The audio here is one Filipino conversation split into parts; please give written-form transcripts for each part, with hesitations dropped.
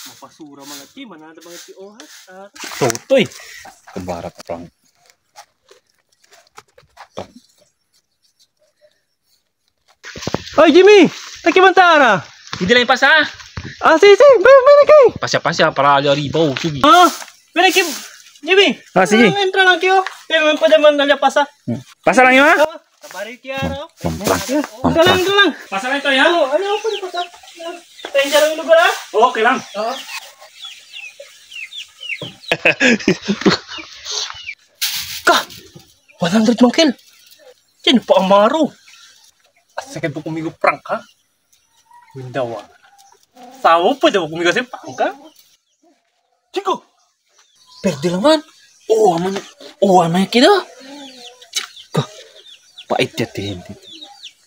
Mapasura mga ti, manada mga ti ohas. Totoy. Kabarat prank. Ay, Jimmy! Takimantara! Hindi lang pasa. Sige. Kay. Pasya para aliaribaw. Sige. Kim. Jimmy! Sige. Entra lang kayo. Pero man pa naman nalya pasa. Pasa lang yun, ha? Tabari kiyara. Pamplang. Entra lang. Pasa lang ito, ha? Ano ako na pasa? Tayo siya lang yung lugar, ha? Okay lang. Ka! 100 mangkil. Sino pa ang maro? Sakit po kumigo prank, ha? Windaw, ha? Sawa po, daw kumigo sa prank, ha? Chico! Perde naman. Oo, man kita. Ka, pait yatin.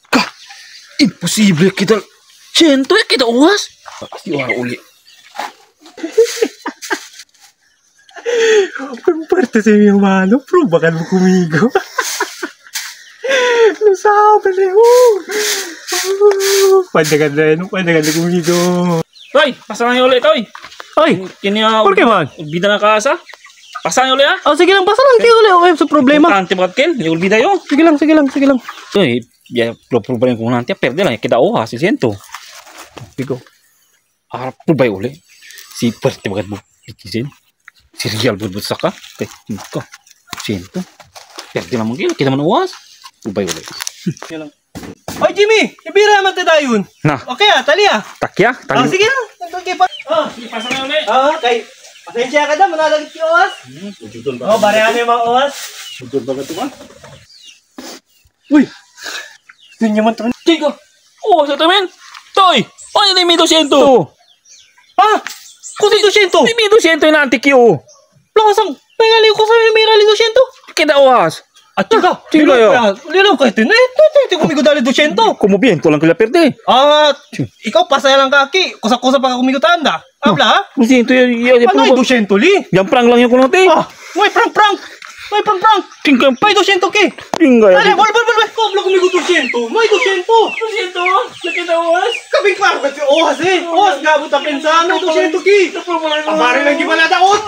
Ka, imposible kita. Siyento ya kita uwas. Pasti orang uli. Parte sa iyo, mano. Probakan mo kumigo. Nasabi na yun. Pwede kumigo. Toy, pasang yung ulit, Toy. Ay, Kini por qué, man? Bida na kasa. Pasang yung ulit, ha? Sige lang, basta lang. Tiyo ulit. Okay, sa problema. Importante mga kel, yung bida yun. Sige lang. Toy, ya, problema ko nanti, perde lang. Kita uwas, si Sento. Bigo. Harap po ba yung uli? Si Perte bagat mo. Ikisin. Si Real budbud saka. Ka. Sento. Perde naman gila. Kita man uwas. Ubay uli. Ay, Jimmy! Ibira naman tayo yun. Nah. Okay, tali, Takya. sige lang. Okay pa. Sige, pasang na ulit. Okay. Pasensya ka na, manalagit yung oras. Ujudol ba? Barehan yung mga oras. Ujudol ba ito ba? Uy! Ganyan man ito. Tigo. Oh, sa tamin. Toy. Ano na yung 1,200? Kung si 200? May 1,200 yung antik yun. Lakasang, nangaliw ko sa'yo yung may rally 200. Kita uwas. At saka, Tigo yun. Lilaw ka ito na. Ito kumigo dali 200. Kumubiento lang kila perde. Ikaw pasaya lang kaki. Kusa-kusa pa ka kumigo tanda. Habla, ha? Kasi ito yung... Ano ay 200 li? Yan prang lang yung kulong te. May prank. Tingkang May 200 ki. tinggal. Dali, bol. Pablo kumigo 200. May 200. 200? Nakita oras? Kabing klaro ka si Ohas eh. Ohas, gabot ang pensano. 200 ki. Abari lang di ba natakot?